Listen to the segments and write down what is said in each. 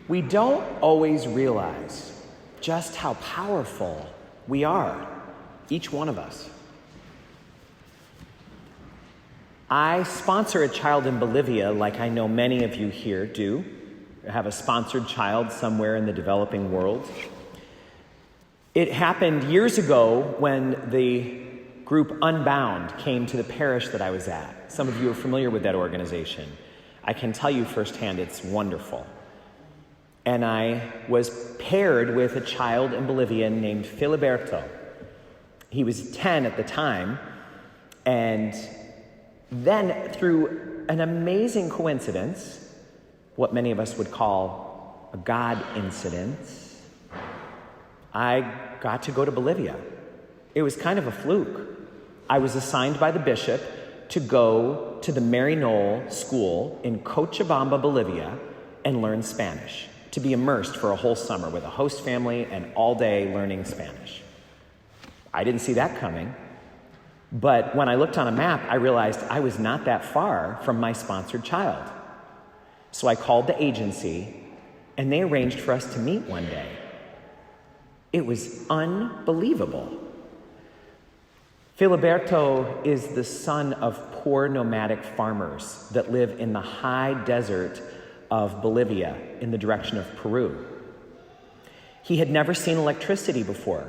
We don't always realize just how powerful we are, each one of us. I sponsor a child in Bolivia, like I know many of you here do. You have a sponsored child somewhere in the developing world. It happened years ago when the group Unbound came to the parish that I was at. Some of you are familiar with that organization. I can tell you firsthand, it's wonderful. And I was paired with a child in Bolivia named Filiberto. He was 10 at the time, and then through an amazing coincidence, what many of us would call a God incident, I got to go to Bolivia. It was kind of a fluke. I was assigned by the bishop to go to the Mary Knoll School in Cochabamba, Bolivia, and learn Spanish, to be immersed for a whole summer with a host family and all day learning Spanish. I didn't see that coming, but when I looked on a map, I realized I was not that far from my sponsored child. So I called the agency, and they arranged for us to meet one day. It was unbelievable. Filiberto is the son of poor nomadic farmers that live in the high desert of Bolivia in the direction of Peru. He had never seen electricity before.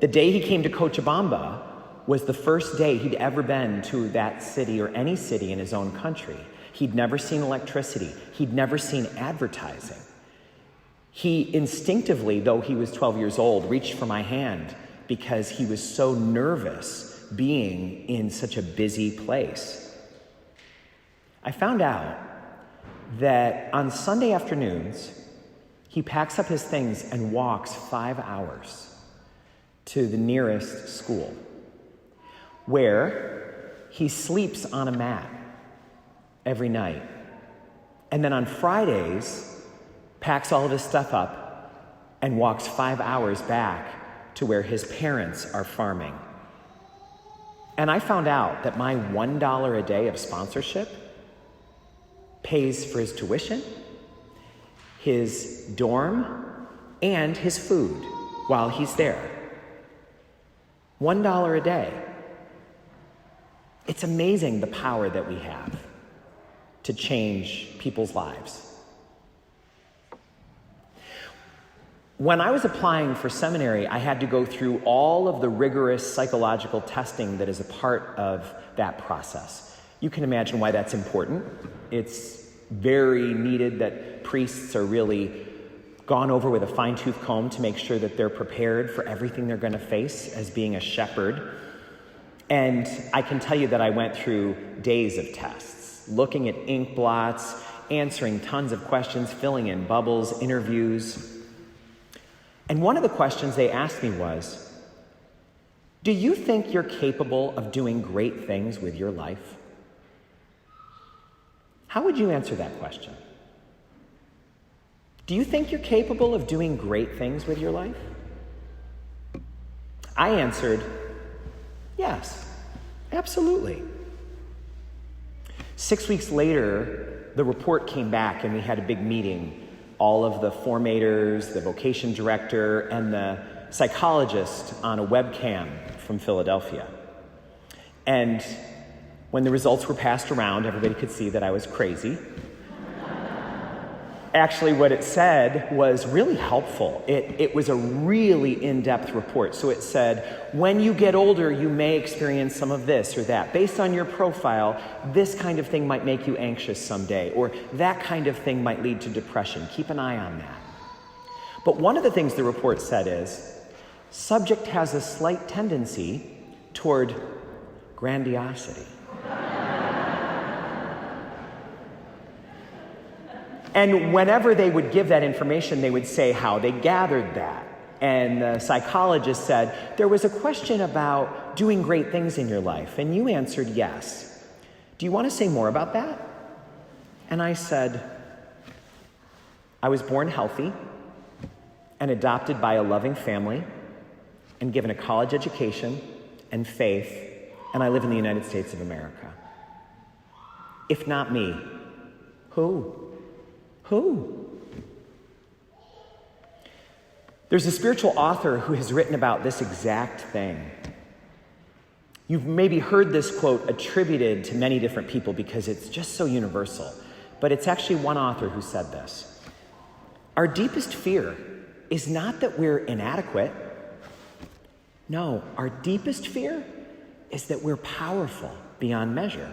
The day he came to Cochabamba was the first day he'd ever been to that city or any city in his own country. He'd never seen electricity. He'd never seen advertising. He instinctively, though he was 12 years old, reached for my hand because he was so nervous being in such a busy place. I found out that on Sunday afternoons, he packs up his things and walks 5 hours to the nearest school, where he sleeps on a mat every night. And then on Fridays, packs all of his stuff up and walks 5 hours back to where his parents are farming. And I found out that my $1 a day of sponsorship pays for his tuition, his dorm, and his food while he's there. $1 a day. It's amazing the power that we have to change people's lives. When I was applying for seminary, I had to go through all of the rigorous psychological testing that is a part of that process. You can imagine why that's important. It's very needed that priests are really gone over with a fine-tooth comb to make sure that they're prepared for everything they're going to face as being a shepherd. And I can tell you that I went through days of tests, looking at ink blots, answering tons of questions, filling in bubbles, interviews. And one of the questions they asked me was, do you think you're capable of doing great things with your life? How would you answer that question? Do you think you're capable of doing great things with your life? I answered, yes, absolutely. 6 weeks later, the report came back and we had a big meeting. All of the formators, the vocation director, and the psychologist on a webcam from Philadelphia. And when the results were passed around, everybody could see that I was crazy. Actually, what it said was really helpful. It was a really in-depth report. So it said, when you get older, you may experience some of this or that. Based on your profile, this kind of thing might make you anxious someday, or that kind of thing might lead to depression. Keep an eye on that. But one of the things the report said is, subject has a slight tendency toward grandiosity. And whenever they would give that information, they would say how they gathered that. And the psychologist said, there was a question about doing great things in your life, and you answered yes. Do you want to say more about that? And I said, I was born healthy and adopted by a loving family and given a college education and faith, and I live in the United States of America. If not me, who? Who? There's a spiritual author who has written about this exact thing. You've maybe heard this quote attributed to many different people because it's just so universal, but it's actually one author who said this. Our deepest fear is not that we're inadequate. No, our deepest fear is that we're powerful beyond measure.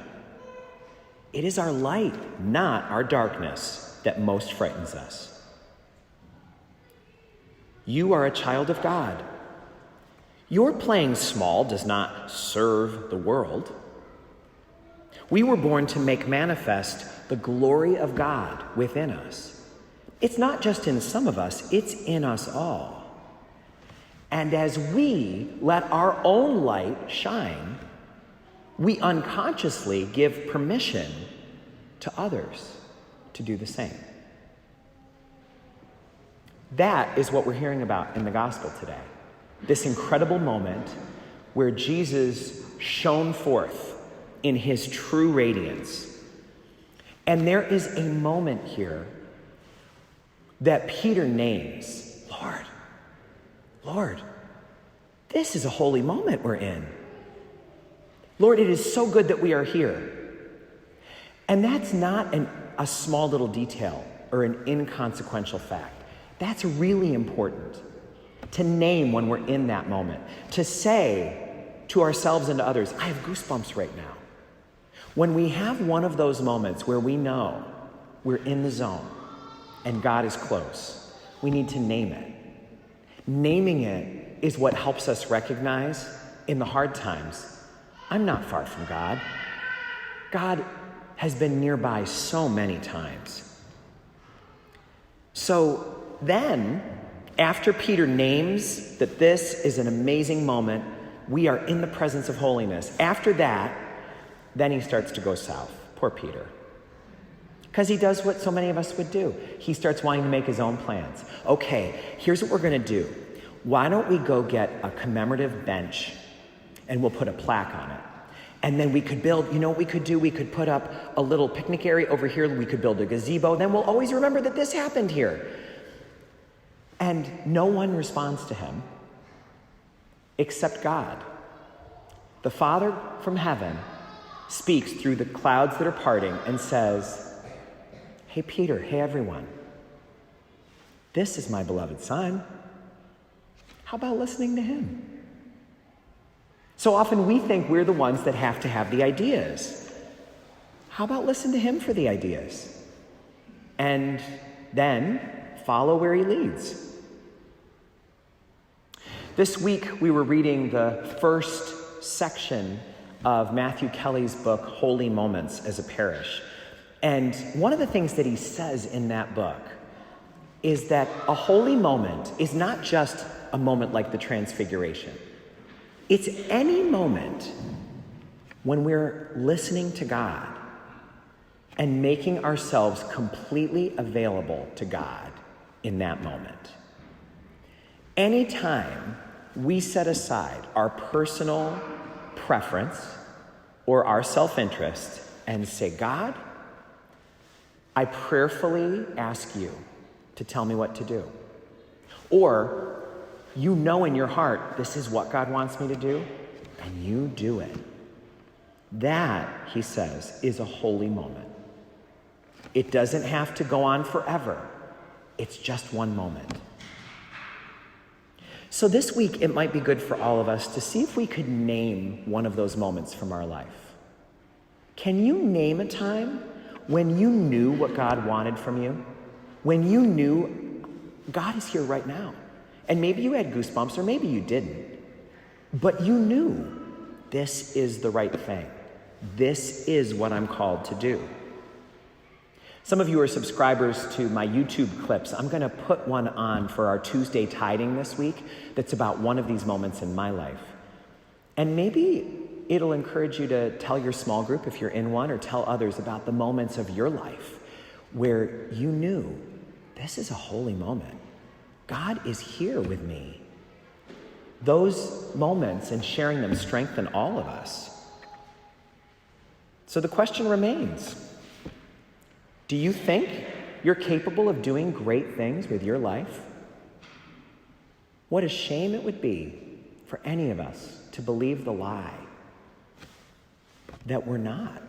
It is our light, not our darkness, that most frightens us. You are a child of God. Your playing small does not serve the world. We were born to make manifest the glory of God within us. It's not just in some of us, it's in us all. And as we let our own light shine, we unconsciously give permission to others to do the same. That is what we're hearing about in the gospel today. This incredible moment where Jesus shone forth in his true radiance. And there is a moment here that Peter names, Lord, this is a holy moment we're in. Lord, it is so good that we are here. And that's not a small little detail or an inconsequential fact. That's really important to name when we're in that moment, to say to ourselves and to others, I have goosebumps right now. When we have one of those moments where we know we're in the zone and God is close, we need to name it. Naming it is what helps us recognize in the hard times, I'm not far from God. God has been nearby so many times. So then, after Peter names that this is an amazing moment, we are in the presence of holiness. After that, then he starts to go south. Poor Peter. Because he does what so many of us would do. He starts wanting to make his own plans. Okay, here's what we're going to do. Why don't we go get a commemorative bench and we'll put a plaque on it. And then we could build, you know what we could do? We could put up a little picnic area over here. We could build a gazebo. Then we'll always remember that this happened here. And no one responds to him except God. The Father from heaven speaks through the clouds that are parting and says, hey, Peter, hey, everyone. This is my beloved Son. How about listening to him? So often we think we're the ones that have to have the ideas. How about listen to him for the ideas? And then follow where he leads. This week, we were reading the first section of Matthew Kelly's book, Holy Moments as a Parish. And one of the things that he says in that book is that a holy moment is not just a moment like the Transfiguration. It's any moment when we're listening to God and making ourselves completely available to God in that moment. Anytime we set aside our personal preference or our self-interest and say, God, I prayerfully ask you to tell me what to do. Or you know in your heart, this is what God wants me to do, and you do it. That, he says, is a holy moment. It doesn't have to go on forever. It's just one moment. So this week, it might be good for all of us to see if we could name one of those moments from our life. Can you name a time when you knew what God wanted from you? When you knew God is here right now? And maybe you had goosebumps, or maybe you didn't. But you knew this is the right thing. This is what I'm called to do. Some of you are subscribers to my YouTube clips. I'm going to put one on for our Tuesday Tiding this week that's about one of these moments in my life. And maybe it'll encourage you to tell your small group, if you're in one, or tell others about the moments of your life where you knew this is a holy moment. God is here with me. Those moments and sharing them strengthen all of us. So the question remains, do you think you're capable of doing great things with your life? What a shame it would be for any of us to believe the lie that we're not.